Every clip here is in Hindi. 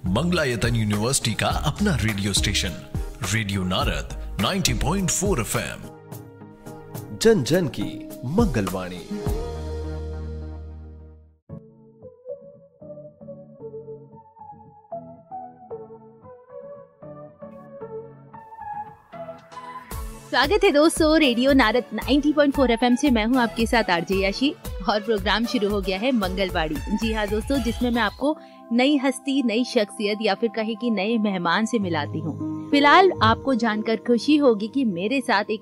मंगलायतन यूनिवर्सिटी का अपना radio station radio Narad 90.4 FM, जन जन की मंगलवाणी। स्वागत है दोस्तों रेडियो नारद 90.4 FM से। मैं हूं आपके साथ आरजे याशी और प्रोग्राम शुरू हो गया है मंगलवाड़ी। जी हाँ दोस्तों, जिसमें मैं आपको नई हस्ती, नई शख्सियत या फिर कहे कि नए मेहमान से मिलाती हूँ। फिलहाल आपको जानकर खुशी होगी कि मेरे साथ एक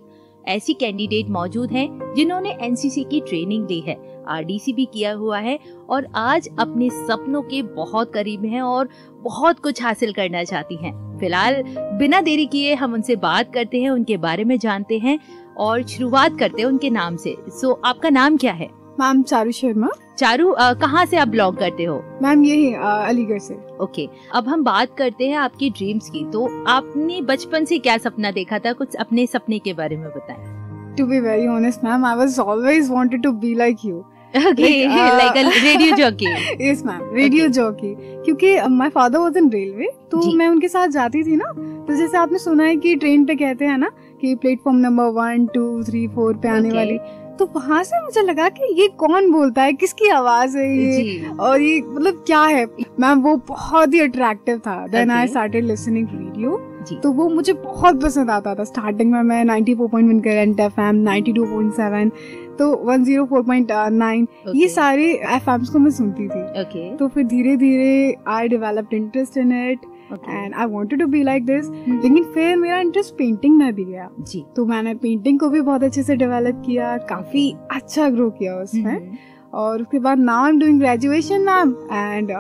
ऐसी कैंडिडेट मौजूद हैं जिन्होंने एनसीसी की ट्रेनिंग ली है, आरडीसी भी किया हुआ है और आज अपने सपनों के बहुत करीब हैं और बहुत कुछ हासिल करना चाहती हैं। फिलहाल बिना देरी किए हम उनसे बात करते हैं, उनके बारे में जानते हैं और शुरुआत करते हैं उनके नाम से। आपका नाम क्या है? मैम चारू शर्मा। चारू, कहाँ से आप बिलोंग करते हो? मैम यही अलीगढ़ से। ओके, अब हम बात करते हैं आपकी ड्रीम्स की। तो आपने बचपन से क्या सपना देखा था? कुछ अपने सपने के बारे में बताएं। To be very honest ma'am, I was always wanted to be like you. like a radio jockey. Yes ma'am, radio jockey. क्योंकि my father was in railway, तो मैं उनके साथ जाती थी ना, तो जैसे आपने सुना है कि ट्रेन पे कहते हैं ना कि प्लेटफॉर्म नंबर 1, 2, 3, 4 पे आने वाली, तो वहाँ से मुझे लगा कि ये कौन बोलता है, किसकी आवाज है ये, और ये मतलब क्या है। मैम वो बहुत ही अट्रैक्टिव था। Then I started listening radio, तो वो मुझे बहुत पसंद आता था। स्टार्टिंग में मैं 94.1 करंट एफएम, 92.7, तो 104.9 ये सारे एफएम्स को मैं सुनती थी। तो फिर धीरे धीरे I developed interest in it and I wanted to be like this. लेकिन फिर मेरा इंटरेस्ट पेंटिंग में भी गया जी, तो मैंने पेंटिंग को भी बहुत अच्छे से डेवलप किया, काफी अच्छा ग्रो किया उसमें। और उसके बाद now I am doing graduation ma'am, and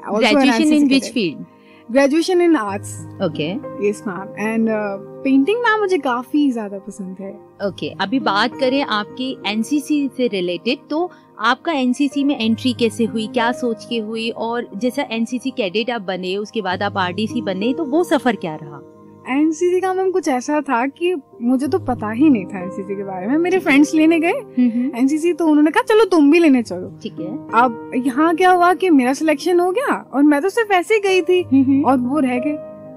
graduation in which field? Graduation in arts. Okay, yes ma'am. And painting ma'am मुझे काफी ज्यादा पसंद है। ओके, अभी बात करें आपकी एनसीसी से रिलेटेड, तो आपका एनसीसी में एंट्री कैसे हुई, क्या सोच के हुई, और जैसा एनसीसी कैडेट आप बने उसके बाद आप आरडीसी बने, तो वो सफर क्या रहा? एनसीसी का मैम कुछ ऐसा था कि मुझे तो पता ही नहीं था एनसीसी के बारे में। मेरे फ्रेंड्स लेने गए एनसीसी, तो उन्होंने कहा चलो तुम भी लेने चलो। ठीक है। अब यहाँ क्या हुआ कि मेरा सिलेक्शन हो गया और मैं तो सिर्फ ऐसे ही गई थी और वो रह गए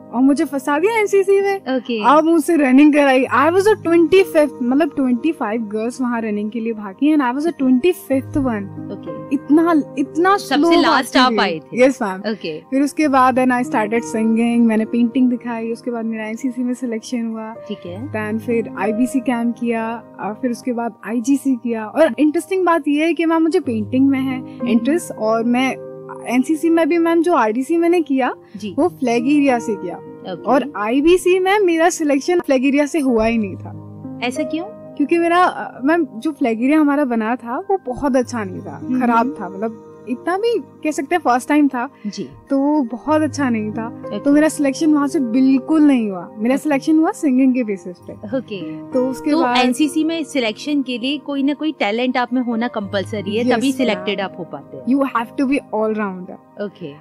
और मुझे फंसा दिया एनसीसी में। अब मुझसे रनिंग कराई। आई वाज अ 25th, मतलब 25 गर्ल्स वहाँ रनिंग के लिए भागी and I was a 25th one. इतना सबसे लास्ट आप आए थे? Yes ma'am. फिर उसके बाद देन आई स्टार्टेड सिंगिंग, मैंने पेंटिंग दिखाई, उसके बाद मेरा एनसीसी में सिलेक्शन हुआ। ठीक है। देन फिर आईबीसी कैंप किया और फिर उसके बाद आईजीसी किया। और इंटरेस्टिंग बात ये है कि मैम मुझे पेंटिंग में है इंटरेस्ट, और मैं एनसीसी में भी मैम जो आरडीसी मैंने किया वो फ्लैग एरिया से किया। और आईबीसी में मेरा सिलेक्शन फ्लैग एरिया से हुआ ही नहीं था। ऐसा क्यों? क्योंकि मेरा मैम जो फ्लैग एरिया हमारा बना था वो बहुत अच्छा नहीं था, खराब था, मतलब इतना भी कह सकते हैं फर्स्ट टाइम था जी, तो वो बहुत अच्छा नहीं था। तो मेरा सिलेक्शन वहाँ से बिल्कुल नहीं हुआ। मेरा सिलेक्शन हुआ सिंगिंग के बेसिस पे। तो उसके बाद एनसीसी में सिलेक्शन के लिए कोई ना कोई टैलेंट आप में होना कंपलसरी है, तभी सिलेक्टेड आप हो पाते हैं। You have to be all rounder.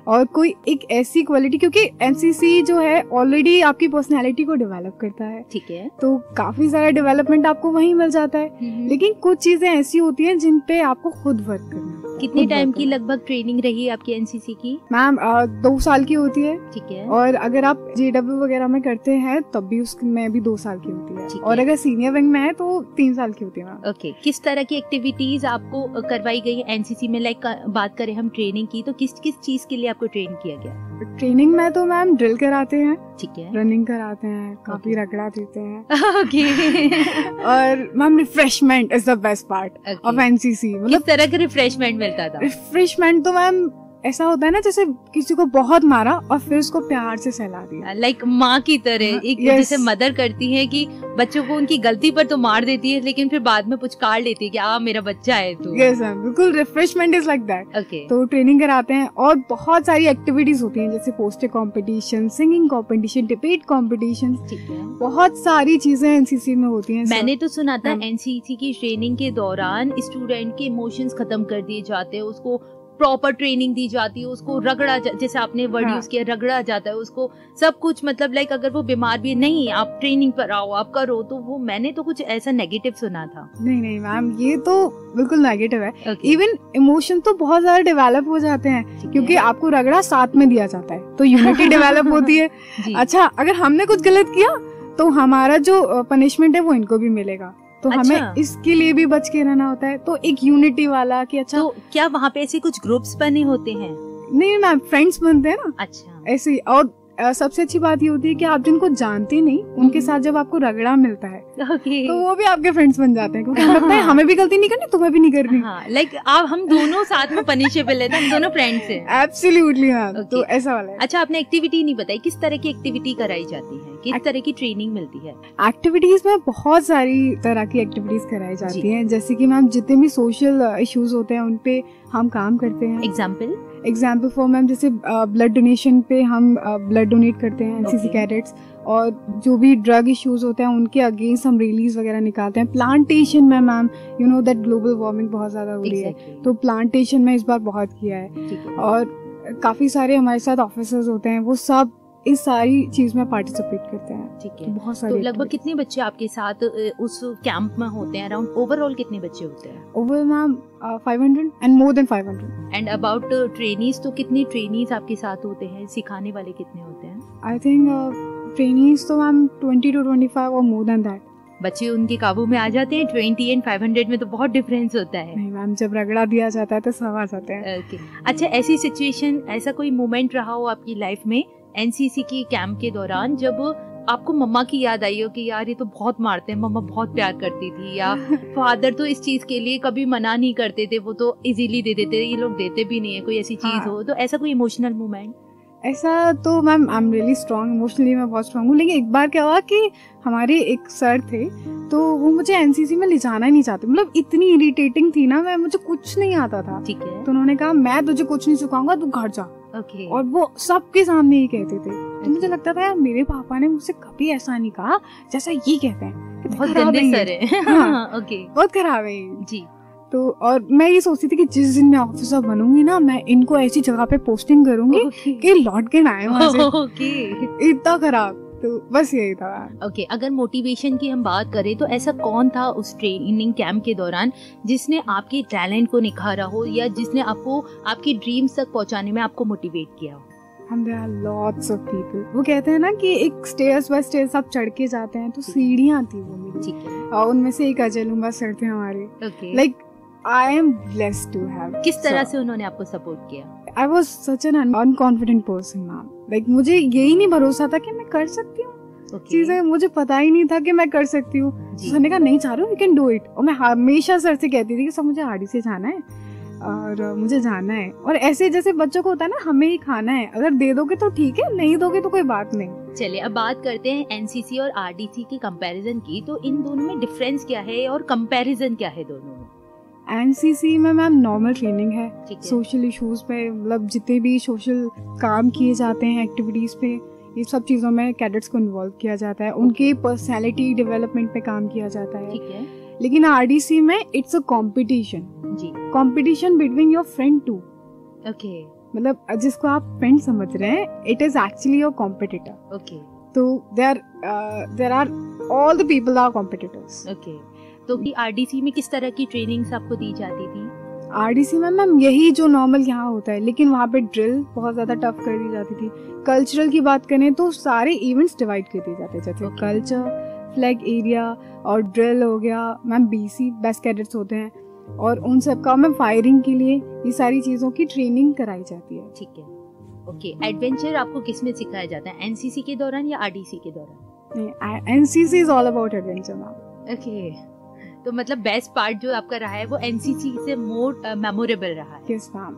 और कोई एक ऐसी क्वालिटी, क्योंकि एनसीसी जो है ऑलरेडी आपकी पर्सनैलिटी को डेवलप करता है। ठीक है। तो काफी सारा डेवलपमेंट आपको वहीं मिल जाता है। लेकिन कुछ चीजें ऐसी होती हैं जिन पे आपको खुद वर्क करना है। कितने टाइम की लगभग ट्रेनिंग रही आपकी एनसीसी की? मैम 2 साल की होती है। ठीक है। और अगर आप जेडब्ल्यू वगैरह में करते हैं तब भी उसमें भी 2 साल की होती है। और अगर सीनियर विंग में है तो 3 साल की होती है मैम। ओके, किस तरह की एक्टिविटीज आपको करवाई गई एनसीसी में? लाइक बात करें हम ट्रेनिंग की, तो किस किस चीज के लिए आपको ट्रेन किया गया? ट्रेनिंग में तो मैम ड्रिल कराते हैं, ठीक है, रनिंग कराते हैं, काफी रगड़ा देते हैं। और ma'am refreshment is the best part of NCC. मतलब किस तरह का रिफ्रेशमेंट मिलता था? रिफ्रेशमेंट तो मैम ऐसा होता है ना, जैसे किसी को बहुत मारा और फिर उसको प्यार से सहला दिया, लाइक माँ की तरह। एक जैसे मदर करती है कि बच्चों को उनकी गलती पर तो मार देती है, लेकिन फिर बाद में पुचकार लेती है कि मेरा बच्चा है। तो यस मैम, बिल्कुल रिफ्रेशमेंट इज लाइक दैट। तो ट्रेनिंग कराते हैं और बहुत सारी एक्टिविटीज होती हैं, जैसे poster competition, singing competition, debate competition, बहुत सारी चीजें एनसीसी में होती हैं। मैंने तो सुना था एनसीसी की ट्रेनिंग के दौरान स्टूडेंट के इमोशंस खत्म कर दिए जाते हैं, उसको प्रॉपर ट्रेनिंग दी जाती है, उसको रगड़ा जैसे आपने वर्ड यूज किया, रगड़ा जाता है उसको सब कुछ। मतलब लाइक अगर वो बीमार भी नहीं, आप ट्रेनिंग पर आओ, आप करो, तो वो मैंने तो कुछ ऐसा नेगेटिव सुना था। नहीं मैम, ये तो बिल्कुल नेगेटिव है। इवन इमोशन तो बहुत ज्यादा डेवलप हो जाते हैं, क्योंकि आपको रगड़ा साथ में दिया जाता है। तो यूनिटी डेवलप होती है। अच्छा, अगर हमने कुछ गलत किया तो हमारा जो पनिशमेंट है वो इनको भी मिलेगा, तो हमें इसके लिए भी बच के रहना होता है। तो एक यूनिटी वाला कि अच्छा, तो क्या वहाँ पे ऐसे कुछ ग्रुप्स बने होते हैं? नहीं मैम, फ्रेंड्स बनते हैं ना। अच्छा, ऐसे ही। और सबसे अच्छी बात ये होती है कि आप जिनको जानते नहीं उनके साथ जब आपको रगड़ा मिलता है तो वो भी आपके फ्रेंड्स बन जाते हैं, क्योंकि हमें लगता है हमें भी गलती नहीं करनी, तुम्हें भी नहीं करनी। लाइक आप हम दोनों साथ में पनिशेबल है, हम दोनों फ्रेंड्स हैं। एब्सोल्युटली हाँ, तो ऐसा वाला है। अच्छा, आपने एक्टिविटी नहीं बताई, किस तरह की एक्टिविटी कराई जाती है, किस तरह की ट्रेनिंग मिलती है? एक्टिविटीज में बहुत सारी तरह की एक्टिविटीज कराई जाती हैं, जैसे कि मैम जितने भी सोशल इश्यूज होते हैं उनपे हम काम करते हैं। एग्जाम्पल फॉर मैम, जैसे ब्लड डोनेशन पे हम ब्लड डोनेट करते हैं एनसीसी कैडेट्स, और जो भी ड्रग इश्यूज होते हैं उनके अगेंस्ट हम रैलीज वगैरह निकालते हैं। प्लांटेशन में ma'am, you know that global warming बहुत ज्यादा हो रही है, तो प्लांटेशन में इस बार बहुत किया है। और काफी सारे हमारे साथ ऑफिसर्स होते हैं, वो सब इस सारी चीज में पार्टिसिपेट करते हैं। ठीक है, बहुत सारे। तो लगभग कितने बच्चे आपके साथ उस कैंप में होते हैं? अराउंड ओवरऑल कितने बच्चे होते हैं? Overall ma'am 500 and more than 500। And about trainees, तो कितनी ट्रेनीज आपके साथ होते हैं? सिखाने वाले कितने होते हैं? आई थिंक ट्रेनीज तो मैम 20 to 25 और मोर देन दैट। बच्चे उनके काबू में आ जाते हैं? 20 एंड 500 में तो बहुत डिफरेंस होता है। नहीं मैम, जब रगड़ा दिया जाता है तो सब आ जाते हैं। Okay. अच्छा, ऐसी सिचुएशन, ऐसा कोई मोमेंट रहा हो आपकी लाइफ में एनसीसी की कैंप के दौरान जब आपको मम्मा की याद आई हो कि यार ये तो बहुत मारते हैं, मम्मा बहुत प्यार करती थी, या फादर तो इस चीज के लिए कभी मना नहीं करते थे, वो तो इजीली दे देते, ये लोग देते भी नहीं है, कोई ऐसी चीज हो तो ऐसा कोई इमोशनल मोमेंट? ऐसा तो ma'am, I am really strong, emotionally मैं बहुत स्ट्रॉन्ग हूँ, लेकिन एक बार क्या हुआ कि हमारे एक सर थे, तो वो मुझे एनसीसी में ले जाना ही नहीं चाहते। मतलब इतनी इरिटेटिंग थी ना मैं, मुझे कुछ नहीं आता था। ठीक है। तो उन्होंने कहा मैं तुझे कुछ नहीं सिखाऊंगा, तू घर जा। Okay. और वो सबके सामने ही कहते थे। तो मुझे लगता था यार, मेरे पापा ने मुझसे कभी ऐसा नहीं कहा जैसा ये कहते हैं। बहुत गंदे सर है। हाँ, okay. बहुत खराब है जी। तो और मैं ये सोचती थी कि जिस दिन मैं ऑफिसर बनूंगी ना, मैं इनको ऐसी जगह पे पोस्टिंग करूंगी कि लौट के ना आए वहां से। इतना खराब। तो बस यही था। ओके, अगर मोटिवेशन की हम बात करें तो ऐसा कौन था उस ट्रेनिंग कैंप के दौरान जिसने आपके टैलेंट को निखारा हो, या जिसने आपको आपकी ड्रीम्स तक पहुंचाने में आपको मोटिवेट किया हो? There are lots of people. वो कहते हैं ना कि एक स्टेयर्स बाय स्टेयर्स आप चढ़ के जाते हैं, तो सीढ़ियाँ थी वो मेरी। ठीक है। और उनमें से एक अजय लुम्बा सर थे हमारे। Like I am blessed to have. किस तरह से उन्होंने आपको सपोर्ट किया? I was such an unconfident person, ma'am. Like मुझे यही नहीं भरोसा था कि मैं कर सकती हूँ चीजें, मुझे पता ही नहीं था कि मैं कर सकती हूँ। सर ने कहा नहीं चारो, यू कैन डू इट। और मैं हमेशा सर से कहती थी कि सर मुझे आरडी से जाना है और मुझे जाना है। और ऐसे जैसे बच्चों को होता है ना, हमें ही खाना है, अगर दे दोगे तो ठीक है, नहीं दोगे तो कोई बात नहीं। चलिए, अब बात करते हैं एनसीसी और आरडीसी की कंपैरिजन की। तो इन दोनों में डिफरेंस क्या है और कंपैरिजन क्या है दोनों में? एनसीसी में मैम नॉर्मल ट्रेनिंग है, सोशल इश्यूज पे, मतलब जितने भी सोशल काम किए जाते हैं, एक्टिविटीज पे, ये सब चीजों में कैडेट्स को इन्वॉल्व किया जाता है, उनके पर्सनैलिटी डेवलपमेंट पे काम किया जाता है। ठीक है। लेकिन आरडीसी में इट्स अ कंपटीशन। जी। Competition between your friend too. Okay. मतलब जिसको आप फ्रेंड समझ रहे हैं, it is actually your competitor. Okay. तो there are all the people are competitors. Okay. तो कि आरडीसी में किस तरह की ट्रेनिंग्स आपको दी जाती थी? आरडीसी में मैम यही जो नॉर्मल यहाँ होता है, लेकिन वहाँ पे ड्रिल बहुत ज्यादा टफ कर दी जाती थी। कल्चरल की बात करें तो सारे इवेंट्स डिवाइड कर दिए जाते थे, जैसे कल्चर, फ्लैग एरिया और ड्रिल हो गया। मैम बीसी बेस्ट कैडेट्स होते हैं और उन सब का मैम फायरिंग के लिए ये सारी चीजों की ट्रेनिंग कराई जाती है। ठीक है। ओके, एडवेंचर आपको किस में सिखाया जाता है, एनसीसी के दौरान या आरडीसी के दौरान? NCC is all about adventure ma'am. Okay, तो मतलब बेस्ट पार्ट जो आपका रहा है वो एनसीसी से मोर मेमोरेबल रहा है? Yes ma'am.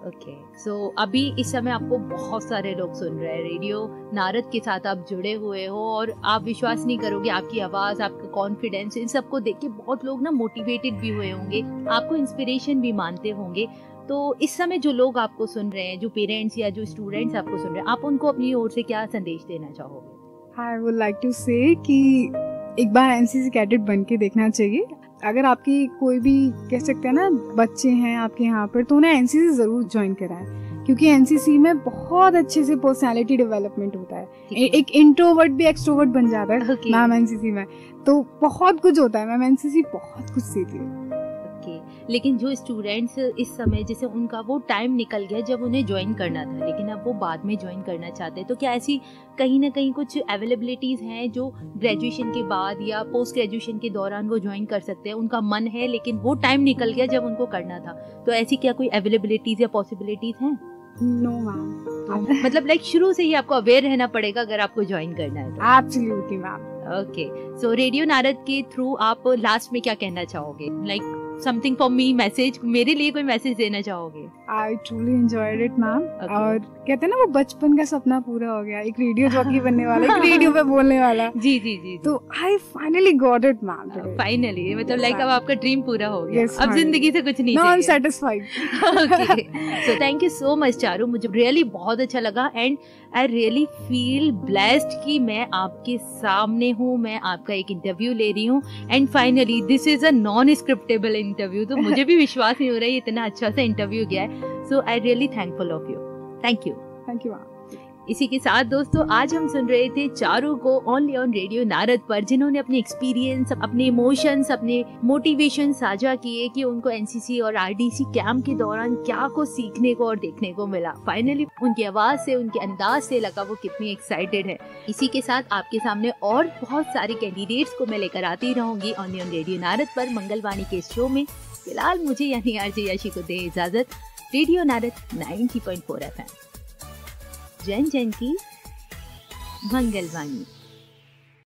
ओके, सो अभी इस समय आपको बहुत सारे लोग सुन रहे हैं, रेडियो नारद के साथ आप जुड़े हुए हो, और आप विश्वास नहीं करोगे, आपकी आवाज, आपका कॉन्फिडेंस, इन सबको देख के बहुत लोग ना मोटिवेटेड भी हुए होंगे, आपको इंस्पिरेशन भी मानते होंगे। तो इस समय जो लोग आपको सुन रहे हैं, जो पेरेंट्स या जो स्टूडेंट्स आपको सुन रहे हैं, आप उनको अपनी ओर से क्या संदेश देना चाहोगे? आई वुड लाइक टू से कि एक बार एनसीसी कैडेट बन के देखना चाहिए। अगर आपकी कोई भी कह सकते हैं ना बच्चे हैं आपके यहाँ पर, तो उन्हें एनसीसी जरूर ज्वाइन कराएं, क्योंकि एनसीसी में बहुत अच्छे से पर्सनालिटी डेवलपमेंट होता है। एक इंट्रोवर्ट भी एक्सट्रोवर्ट बन जाता है मैम एनसीसी में, तो बहुत कुछ होता है मैम। एनसीसी बहुत कुछ सीखती है। लेकिन जो स्टूडेंट्स इस समय जैसे उनका वो टाइम निकल गया जब उन्हें ज्वाइन करना था, लेकिन अब वो बाद में ज्वाइन करना चाहते हैं, तो क्या ऐसी कहीं ना कहीं कुछ अवेलेबिलिटीज़ हैं जो ग्रेजुएशन के बाद या पोस्ट ग्रेजुएशन के दौरान वो ज्वाइन कर सकते हैं? उनका मन है लेकिन वो टाइम निकल गया जब उनको करना था, तो ऐसी क्या कोई अवेलेबिलिटीज़ या पॉसिबिलिटीज़ हैं? No ma'am. मतलब लाइक शुरू से ही आपको अवेयर रहना पड़ेगा अगर आपको ज्वाइन करना है तो। Absolutely ma'am. ओके, सो रेडियो नारद के थ्रू आप लास्ट में क्या कहना चाहोगे? Like something for me, message, मेरे लिए कोई मैसेज देना चाहोगे? I truly enjoyed it ma'am. और कहते हैं ना वो बचपन का सपना पूरा हो गया, एक रेडियो जॉकी बनने वाला, एक रेडियो पे बोलने वाला। जी जी जी। तो I finally got it ma'am. Finally मतलब लाइक अब आपका ड्रीम पूरा हो गया। अब जिंदगी से कुछ नहीं चाहिए। I am satisfied. Okay, so thank you so much Charu, मुझे रियली बहुत अच्छा लगा and I really feel blessed कि मैं आपके सामने हूँ, मैं आपका एक इंटरव्यू ले रही हूँ and finally this is a non scriptable interview. तो मुझे भी विश्वास नहीं हो रहा है इतना अच्छा सा इंटरव्यू गया है। So I really thankful of you. Thank you. Thank you. इसी के साथ दोस्तों आज हम सुन रहे थे चारू को ओनली ऑन रेडियो नारद पर, जिन्होंने अपने एक्सपीरियंस, अपने इमोशंस, अपने मोटिवेशन साझा किए कि उनको एनसीसी और आरडीसी कैंप के दौरान क्या को सीखने को और देखने को मिला। फाइनली उनकी आवाज से, उनके अंदाज से लगा वो कितनी एक्साइटेड है। इसी के साथ आपके सामने और बहुत सारे कैंडिडेट्स को मैं लेकर आती रहूंगी ओनली ऑन रेडियो नारद पर मंगलवाणी के शो में। फिलहाल मुझे यानी आरजे याशी को दे इजाजत। रेडियो नारद 90.4 FM, जन जन की मंगलवाणी।